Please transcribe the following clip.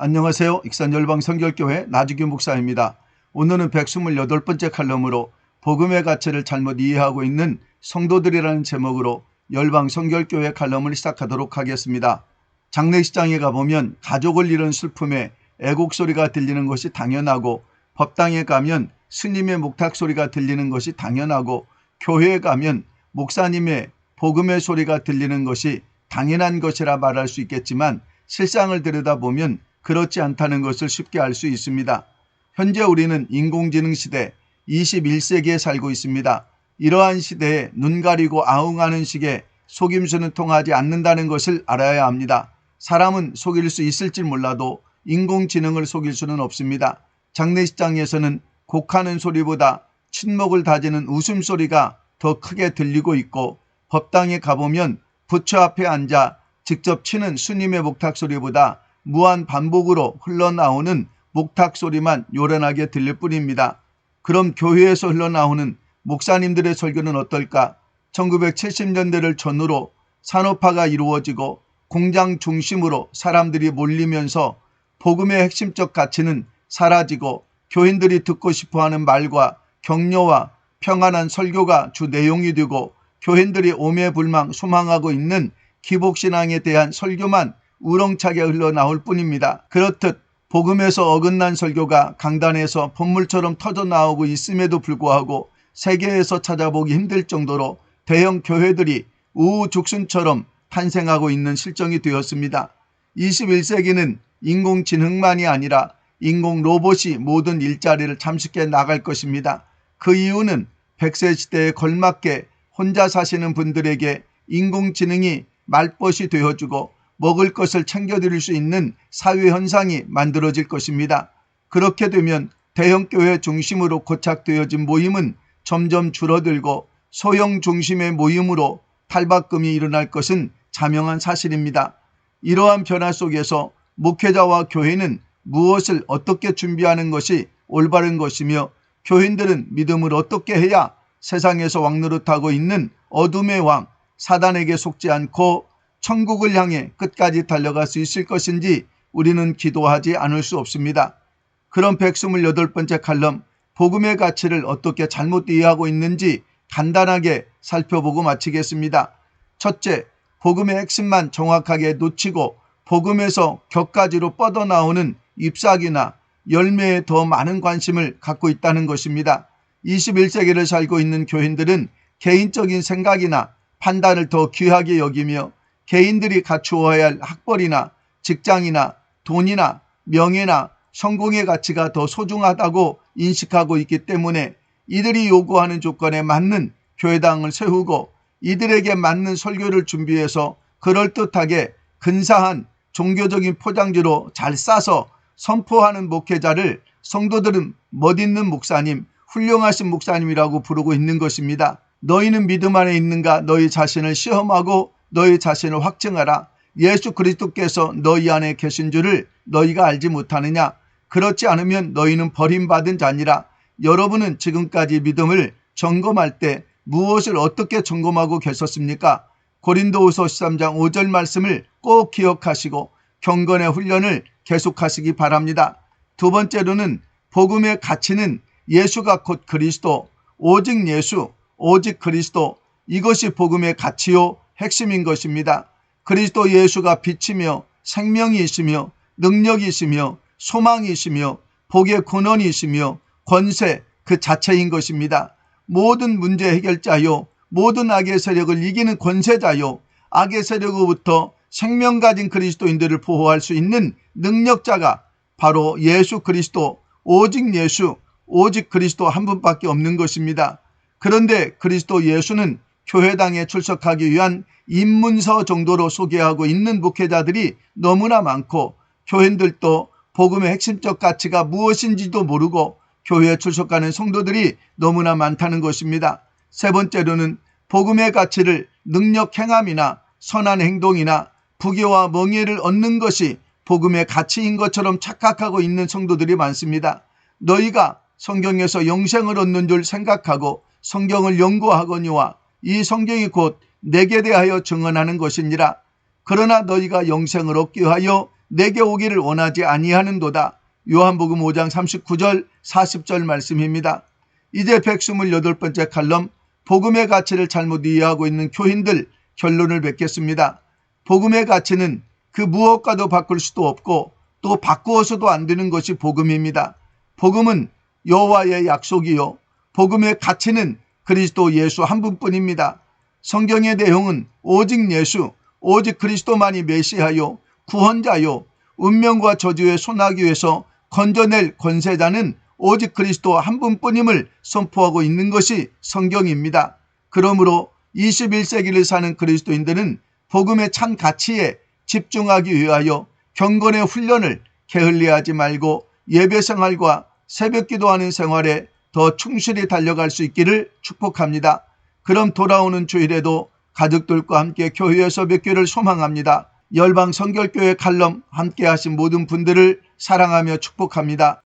안녕하세요. 익산열방 성결교회 나주규 목사입니다. 오늘은 128번째 칼럼으로 복음의 가치를 잘못 이해하고 있는 성도들이라는 제목으로 열방 성결교회 칼럼을 시작하도록 하겠습니다. 장례식장에 가보면 가족을 잃은 슬픔에 애곡 소리가 들리는 것이 당연하고, 법당에 가면 스님의 목탁 소리가 들리는 것이 당연하고, 교회에 가면 목사님의 복음의 소리가 들리는 것이 당연한 것이라 말할 수 있겠지만, 실상을 들여다보면 그렇지 않다는 것을 쉽게 알 수 있습니다. 현재 우리는 인공지능 시대 21세기에 살고 있습니다. 이러한 시대에 눈 가리고 아웅하는 식의 속임수는 통하지 않는다는 것을 알아야 합니다. 사람은 속일 수 있을지 몰라도 인공지능을 속일 수는 없습니다. 장례식장에서는 곡하는 소리보다 친목을 다지는 웃음소리가 더 크게 들리고 있고, 법당에 가보면 부처 앞에 앉아 직접 치는 스님의 목탁 소리보다 무한 반복으로 흘러나오는 목탁 소리만 요란하게 들릴 뿐입니다. 그럼 교회에서 흘러나오는 목사님들의 설교는 어떨까? 1970년대를 전후로 산업화가 이루어지고 공장 중심으로 사람들이 몰리면서 복음의 핵심적 가치는 사라지고, 교인들이 듣고 싶어하는 말과 격려와 평안한 설교가 주 내용이 되고, 교인들이 오매불망 소망하고 있는 기복신앙에 대한 설교만 우렁차게 흘러나올 뿐입니다. 그렇듯 복음에서 어긋난 설교가 강단에서 본물처럼 터져나오고 있음에도 불구하고 세계에서 찾아보기 힘들 정도로 대형 교회들이 우후죽순처럼 탄생하고 있는 실정이 되었습니다. 21세기는 인공지능만이 아니라 인공 로봇이 모든 일자리를 잠식해 나갈 것입니다. 그 이유는 100세 시대에 걸맞게 혼자 사시는 분들에게 인공지능이 말벗이 되어주고 먹을 것을 챙겨드릴 수 있는 사회현상이 만들어질 것입니다. 그렇게 되면 대형교회 중심으로 고착되어진 모임은 점점 줄어들고 소형 중심의 모임으로 탈바꿈이 일어날 것은 자명한 사실입니다. 이러한 변화 속에서 목회자와 교회는 무엇을 어떻게 준비하는 것이 올바른 것이며, 교인들은 믿음을 어떻게 해야 세상에서 왕노릇하고 있는 어둠의 왕 사단에게 속지 않고 천국을 향해 끝까지 달려갈 수 있을 것인지 우리는 기도하지 않을 수 없습니다. 그럼 128번째 칼럼, 복음의 가치를 어떻게 잘못 이해하고 있는지 간단하게 살펴보고 마치겠습니다. 첫째, 복음의 핵심만 정확하게 놓치고 복음에서 격가지로 뻗어나오는 잎사귀나 열매에 더 많은 관심을 갖고 있다는 것입니다. 21세기를 살고 있는 교인들은 개인적인 생각이나 판단을 더 귀하게 여기며, 개인들이 갖추어야 할 학벌이나 직장이나 돈이나 명예나 성공의 가치가 더 소중하다고 인식하고 있기 때문에 이들이 요구하는 조건에 맞는 교회당을 세우고 이들에게 맞는 설교를 준비해서 그럴듯하게 근사한 종교적인 포장지로 잘 싸서 선포하는 목회자를 성도들은 멋있는 목사님, 훌륭하신 목사님이라고 부르고 있는 것입니다. 너희는 믿음 안에 있는가? 너희 자신을 시험하고 너희 자신을 확증하라. 예수 그리스도께서 너희 안에 계신 줄을 너희가 알지 못하느냐? 그렇지 않으면 너희는 버림받은 자니라. 여러분은 지금까지 믿음을 점검할 때 무엇을 어떻게 점검하고 계셨습니까? 고린도후서 13장 5절 말씀을 꼭 기억하시고 경건의 훈련을 계속하시기 바랍니다. 두 번째로는 복음의 가치는 예수가 곧 그리스도, 오직 예수, 오직 그리스도, 이것이 복음의 가치요 핵심인 것입니다. 그리스도 예수가 빛이며 생명이시며 능력이시며 소망이시며 복의 근원이시며 권세 그 자체인 것입니다. 모든 문제 해결자요, 모든 악의 세력을 이기는 권세자요, 악의 세력으로부터 생명 가진 그리스도인들을 보호할 수 있는 능력자가 바로 예수 그리스도, 오직 예수, 오직 그리스도 한 분밖에 없는 것입니다. 그런데 그리스도 예수는 교회당에 출석하기 위한 입문서 정도로 소개하고 있는 목회자들이 너무나 많고, 교인들도 복음의 핵심적 가치가 무엇인지도 모르고 교회에 출석하는 성도들이 너무나 많다는 것입니다. 세 번째로는 복음의 가치를 능력 행함이나 선한 행동이나 부귀와 명예를 얻는 것이 복음의 가치인 것처럼 착각하고 있는 성도들이 많습니다. 너희가 성경에서 영생을 얻는 줄 생각하고 성경을 연구하거니와 이 성경이 곧 내게 대하여 증언하는 것이니라. 그러나 너희가 영생을 얻기 위하여 내게 오기를 원하지 아니하는도다. 요한복음 5장 39절 40절 말씀입니다. 이제 128번째 칼럼, 복음의 가치를 잘못 이해하고 있는 교인들 결론을 맺겠습니다. 복음의 가치는 그 무엇과도 바꿀 수도 없고 또 바꾸어서도 안 되는 것이 복음입니다. 복음은 여호와의 약속이요, 복음의 가치는 그리스도 예수 한 분뿐입니다. 성경의 내용은 오직 예수, 오직 그리스도만이 메시아요, 구원자요, 운명과 저주의 소나기에서 건져낼 권세자는 오직 그리스도 한 분뿐임을 선포하고 있는 것이 성경입니다. 그러므로 21세기를 사는 그리스도인들은 복음의 참 가치에 집중하기 위하여 경건의 훈련을 게을리하지 말고 예배 생활과 새벽 기도하는 생활에 더 충실히 달려갈 수 있기를 축복합니다. 그럼 돌아오는 주일에도 가족들과 함께 교회에서 뵙기를 소망합니다. 열방 성결교회 칼럼 함께 하신 모든 분들을 사랑하며 축복합니다.